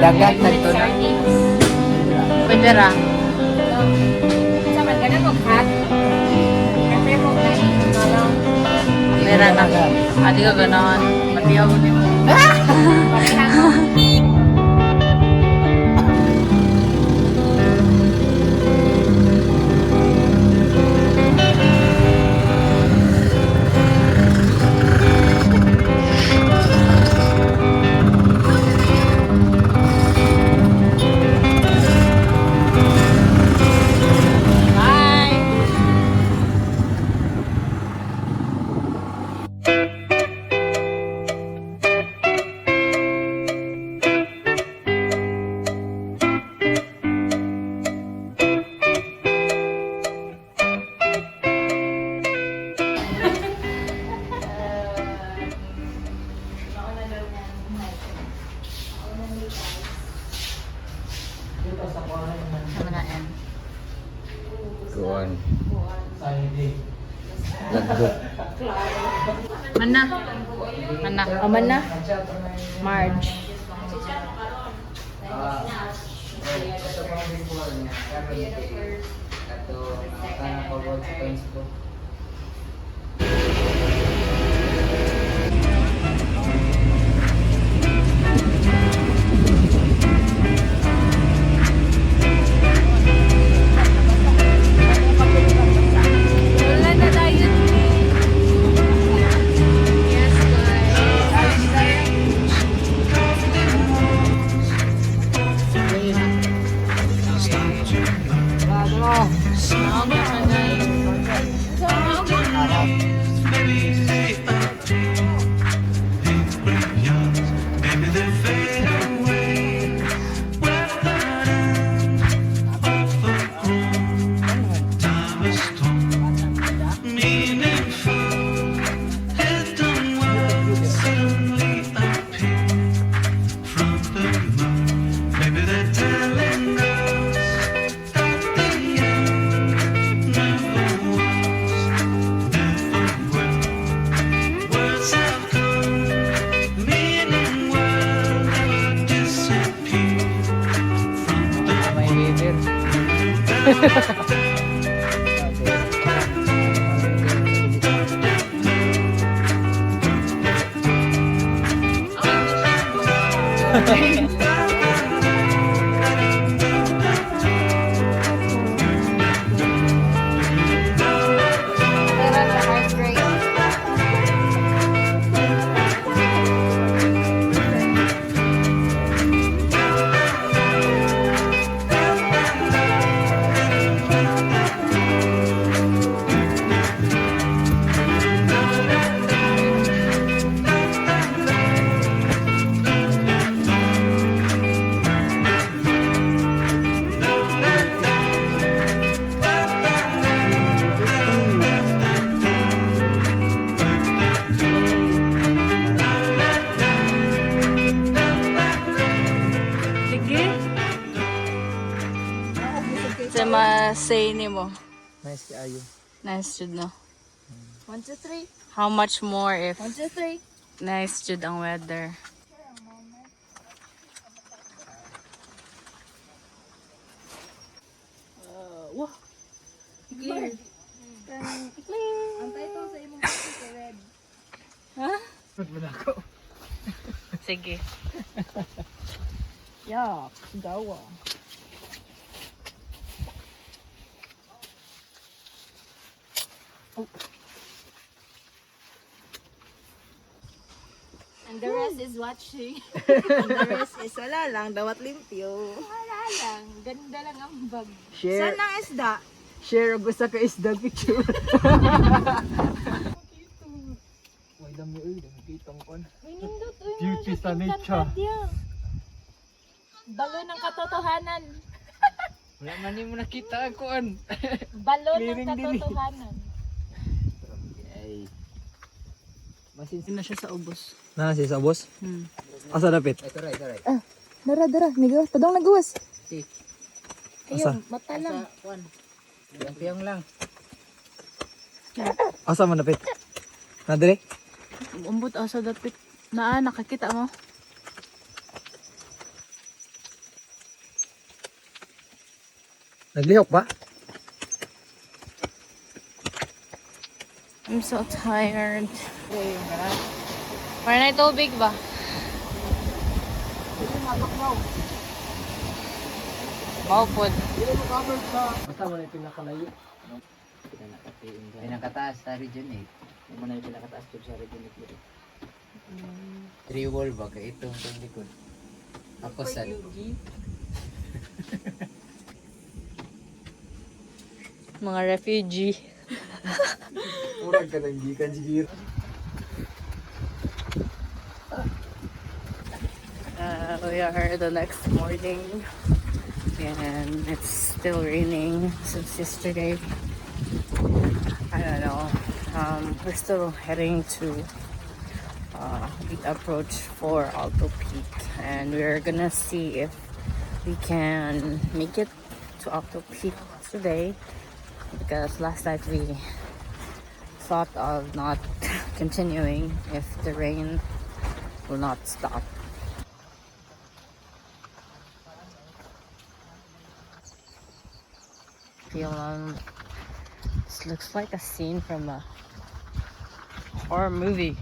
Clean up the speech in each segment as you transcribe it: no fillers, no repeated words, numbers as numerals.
Dagat nagtunan. Pwede ra. Sama ka na mag-hat. Kasi mo na Pera na. Adi ka ganon. Pati ako din mo. Sama na end. Kuan. Lagot. Mana? Mana? Aman na. Marge. Wala na tayo. Yes, May river. Sige. Sa ma-say ni mo. Nice ki ayo. Nice jud no. 1, 2, 3. How much more if 1, 2, 3. nice jud ang weather. Wah. Clear. Ang title sa imong si Red. Ha? Pag mo na ako. Sige. Yeah, gawa. And the rest is watching. And the rest is wala lang, dawat limpyo. Wala lang, ganda lang ang bag. Share. Saan ang isda? Share og usa ka isda picture. Why dami dami kitang kon. Minindot, uy, Beauty sa nature. Balo ng katotohanan. Wala man ni mo nakita ang kon. Balo ng Clearing din eh. katotohanan. Ay. Hindi na siya sa ubos. Na si sa boss. Hmm. Asa dapit? Dara, migawas. Padong nagawas. Si. Ayun, mata lang. Piyang lang. Asa man dapit? Na dire? Umbot asa dapit. Naa nakakita mo. Naglihok ba? I'm so tired. Para na tubig ba? Maupod. Basta mo na yung pinakalayo. Pinakataas sa region 8. Mo na yung pinakataas to sa region 8. 3 wall ba kay itong likod. Ako sa Mga refugee. Murag ka nang gikan sigir. We are the next morning and it's still raining since yesterday. I don't know. We're still heading to the approach for Alto Peak and we're gonna see if we can make it to Alto Peak today because last night we thought of not continuing if the rain will not stop. This looks like a scene from a horror movie.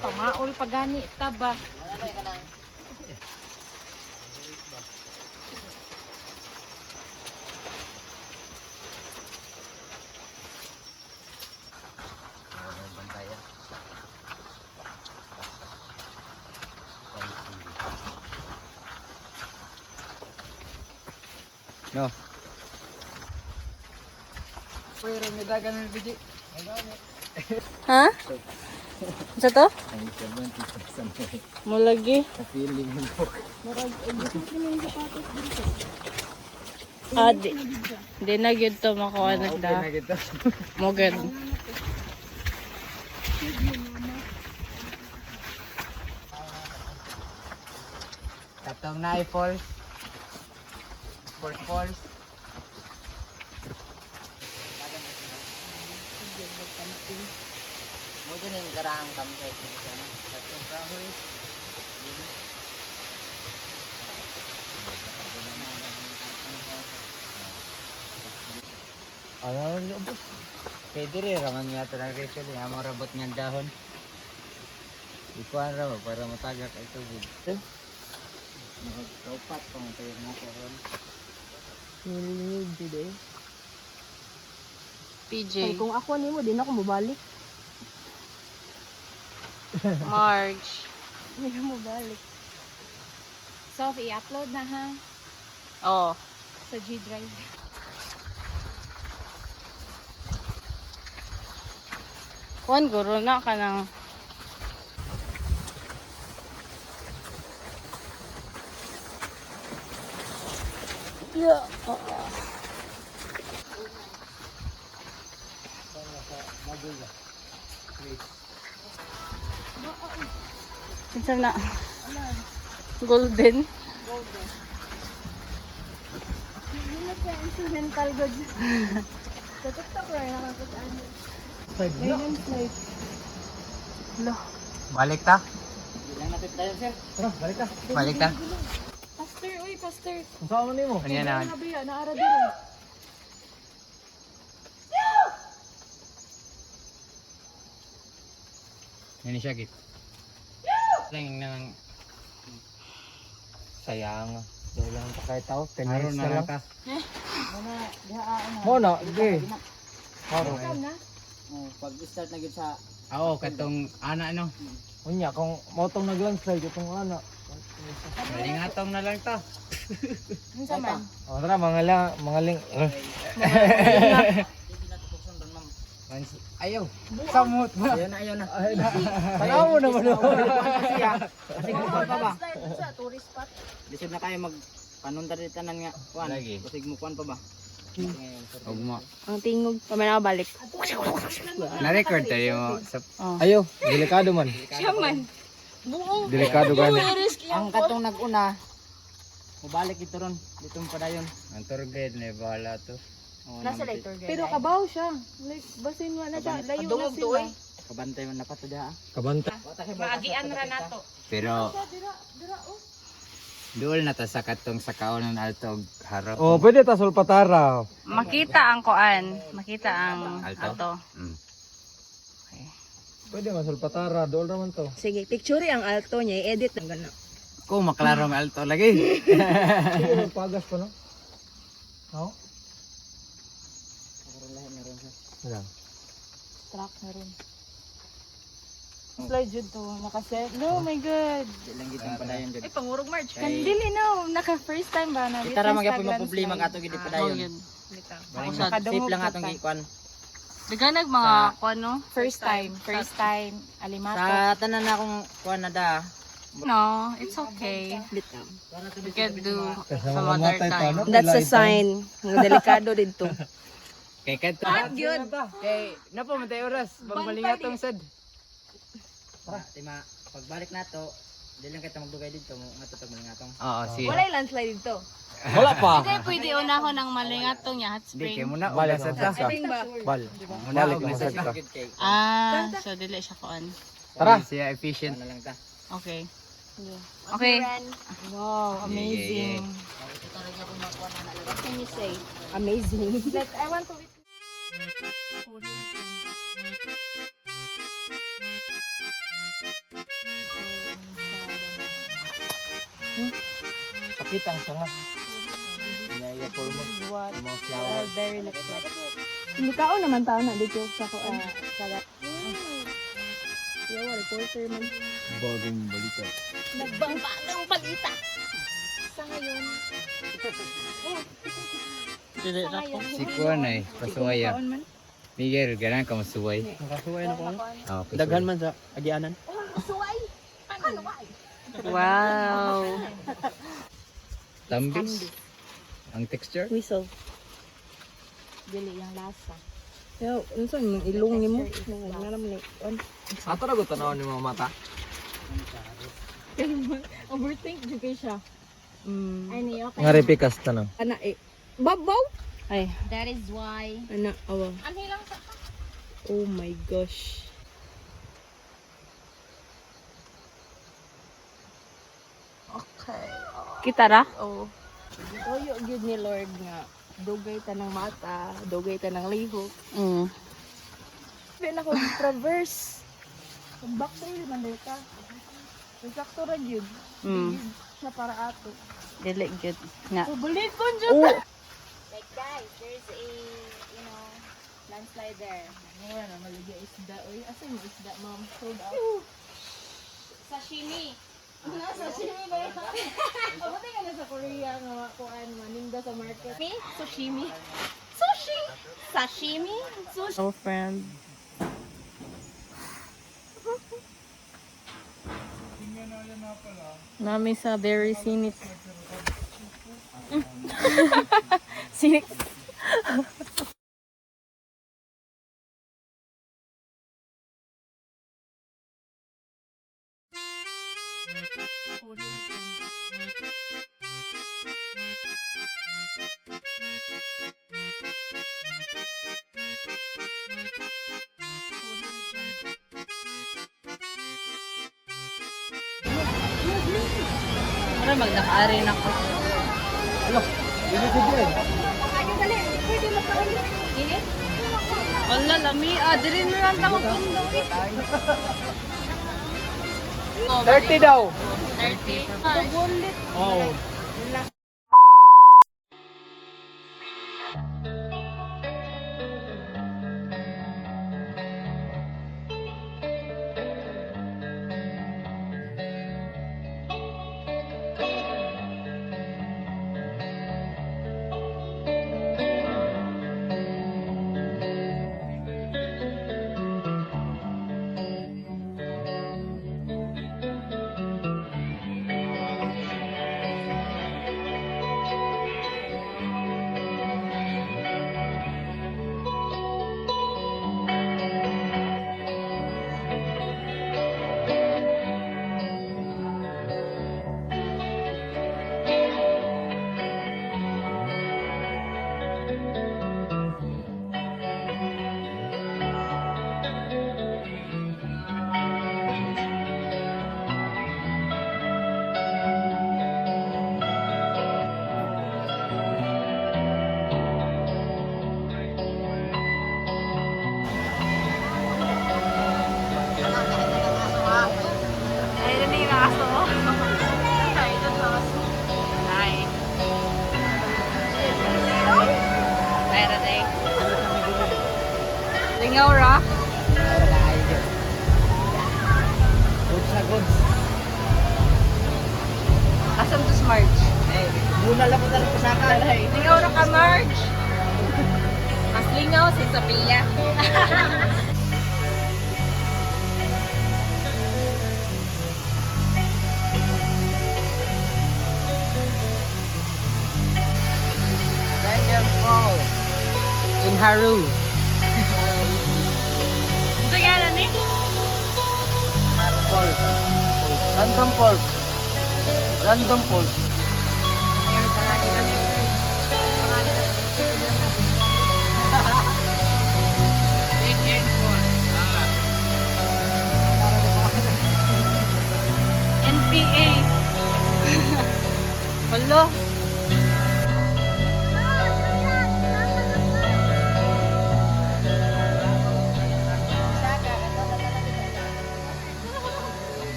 Pamaol pagani taba. No. Pero may dagan ng biji. Ha? Sa to? Ay, 70% Mulagi. sa feeling mo. Di na gyud to makuha na Okay na kita. Mo good. Katong na falls. Sport falls. Mo din yung garaang campsite ni sana. Katong kahoy. Ano yung ubos? Pwede rin raman niya ito ng Rachel. Yung mga rabot niyang dahon. Ikuan raw para matagak ay tubig. Kaupat kung tayo na karon. PJ. Ay, kung ako nimo din ako mabalik. Marge. Hindi mo balik. So, i-upload na ha Oh. sa G Drive. Kuan guro na ka ng Yeah. Kinsa na? Golden. Mental good. Sa TikTok lang nakakataan. Guidance life. Lo. Balik ta? Balik ka. Balik ta? Pastor, uy, pastor. Kung saan mo nimo? Ano yan na? Nabiya, naara din. Yan siya git. Lang nang sayang. Dahil lang pa kahit tao. 10 Meron minutes na na lang lang. ka. Mo na. Sige. Maro. Na? Pag-start na gid sa oo, katong ana no. Unya, kung motong nag-landslide, itong ana. Lingatong na lang to. Unsa man? O, tara, mga ling. Ayaw. Samot ba? Ayaw na. Tanaw mo naman ako. Kasi kukuan pa ba? Sa tourist spot. Lisod na kayo mag panundar dito tanan nga. Kuan. Kasi mo kuan pa ba? Ugma. Ang tingog, pamana ka balik. Na-record tayo sa Ayo, delikado man. Siya man. Delikado gani. ang katong nag-una. Mabalik ito ron. Ditong padayon. Ang tour guide na bahala to. Nasa later guys. Pero kabaw siya. Like, basin mo na siya. Layo na sila. Kabantay man dapat to diha. Kabanta. Maagian ra na to. Pero duol na ta sa katong sa kaon ng alto og harap. Oh, pwede ta sulpatara. Makita ang koan. Makita ang Alto? alto. Pwede man sulpatara, dool naman to. Sige, picture ang alto niya, i-edit ng gano'n. Ko maklaro ang alto lagi. Sige, pagas pa no. No? Wala. Truck na rin. Slide yun to. Nakaset. No, my God. Dilang gitong padayon jud. Ay, pangurog March. Kandili na. Naka first time ba na? Kita ra magyapon maproblema ang ato gid padayon. Baring safe lang atong gikuan. Daganag mga kuano? First time. First time. Alimato. Sa tanan na akong kuan na da. No, it's okay. Bitaw. We can do Kasi some other mamatay pa, no? time. That's a sign. Ang delikado dito. Kay kadto. Yun. Kay napa matay oras bangmalinga tong sad. Tara, tima pagbalik nato, dili lang kita magdugay dito mo nga tutog malinga tong. Oo, si. Wala yung landslide dito. Wala pa. Hindi, pwede unahon ng malingatong niya, hot Di kay spring. muna Balik ulasad na ta. sa bal. Muna Balik og na ulasad sa ta. Ah, so dili siya kuan. Tara. Siya efficient na lang ta. Okay. Okay. Wow, Amazing. What can you say? Amazing. Like, I want to Pakita ang sanga. Inaya po mo. what Mga flower. very looks like. Hindi ka naman tao na dito sa kuan. Sagat. Yawa, reporter man. Bagong balita. Nagbangbagang palita. Sa ngayon. Dili ra ko. Si kuan ay pasuwaya. Kaon man. Miguel, ganang ka masuway. Nakasuway na po. Ah, Daghan man sa agianan. Suway. Ano ba? Wow. Tambis. Ang texture? Whistle. Dili yung lasa. Yo, unsa yung ilong ni mo? Nangalam ni. Ato na gusto na ni mga mata. Overthink juga siya. Ay niyo Nga repikas tanong. Ana babaw. Ay. That is why. Ana awa. Ano lang sa. Oh my gosh. Kita ra? Oh. Toyo gyud ni Lord nga dugay ta ng mata, dugay ta ng lihok. Mm. Pwede na ko traverse. Kung backtrail man dito. Sakto ra gyud. Mm. Siya para ato. Dili gyud nga. Bulit ko dyan. Oh. Like guys, there's a, landslide there. Mura na, maligya isda. Uy, asa yung isda, ma'am? Sold out. Sashimi. Sashimi na yun. Abot nga na sa Korea nga kuan maninda sa market. Sushimi. Sushi. Sashimi. Sushi. So friend. Nami sa very scenic. Scenic. Para magdakaari na ko. Wala, lami. Ah, dili na lang tawag pundo. 30 daw. 30. Oh. Lingaw Rock. Goods na goods. Asam to March. Muna lang po talaga sa akin. Lingaw Rock ka March. Mas lingaw si Sophia. Legend Fall. In Haru. Sige na ni. Fall. Random Fall. Random Fall. NPA. Hello.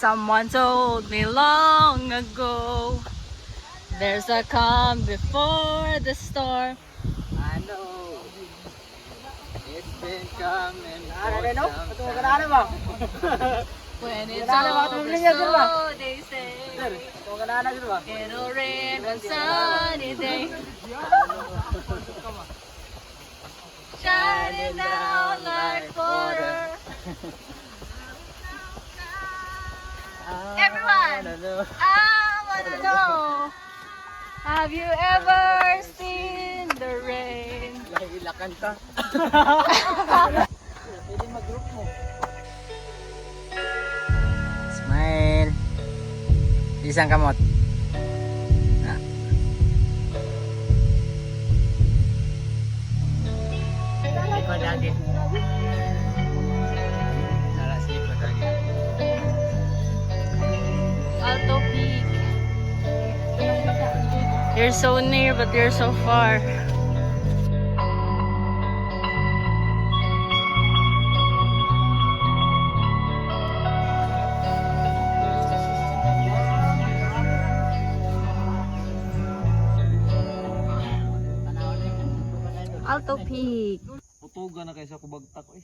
Someone told me long ago, there's a calm before the storm. I know. It's been coming for some time. When it's over, so they say, Sir, it'll rain one sunny day. Shining down like water. Everyone, I wanna know, have you ever seen the rain? Ilakan ka. Pwede mag-group mo. Smile. Isang kamot. Likod lagi. Nara sa likod lagi. Alto Peak. You're so near, but you're so far. Alto Peak. Putuga na kaysa kubagtak eh.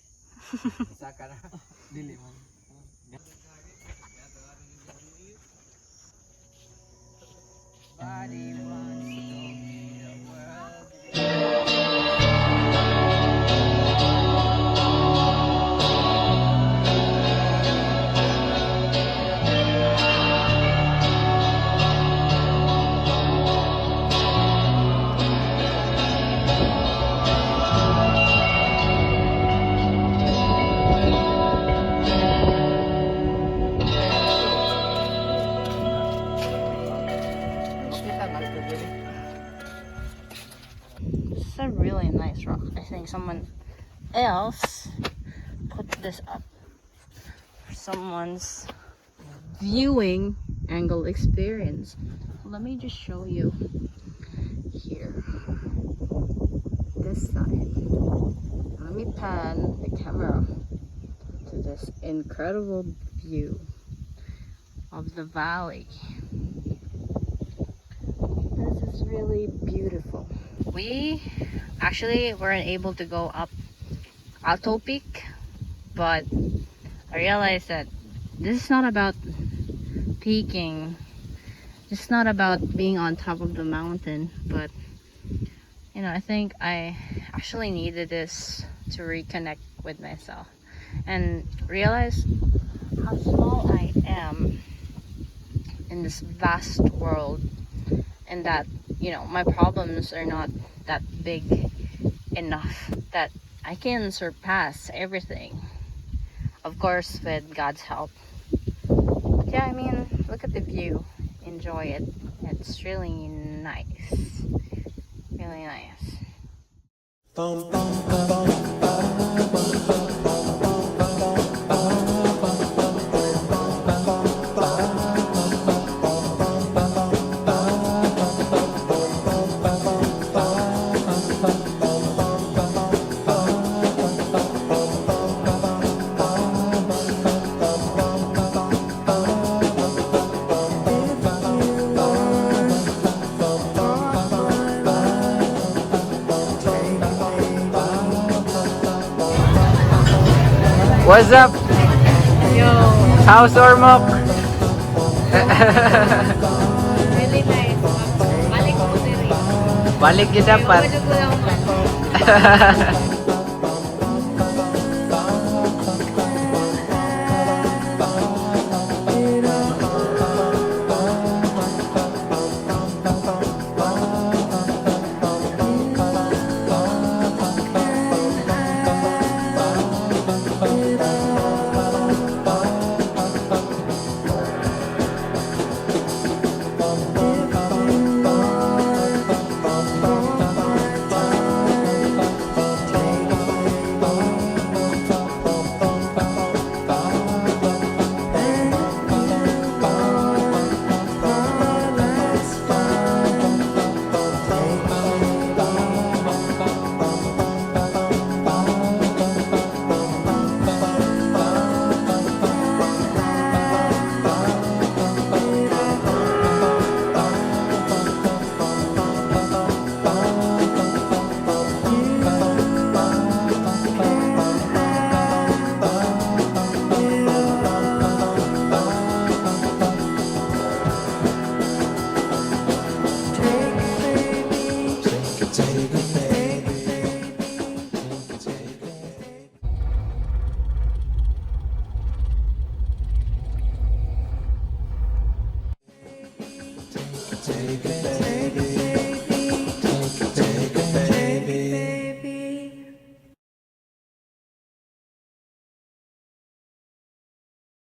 Isa ka na. Dili man. Body wants to be the world. This is a really nice rock. I think someone else put this up for someone's viewing angle experience. Let me just show you here. This side. Let me pan the camera to this incredible view of the valley. This is really beautiful. We actually weren't able to go up Alto Peak, but I realized that this is not about peaking. It's not about being on top of the mountain, but you know, I think I actually needed this to reconnect with myself and realize how small I am in this vast world, and that, you know, my problems are not that big enough that I can surpass everything. Of course, with God's help. But yeah, I mean, look at the view. Enjoy it. It's really nice. Really nice. What's up? Yo, How's Ormoc? really nice. Balik ko diri. Balik yun dapat. Medyo ko lang man. Take it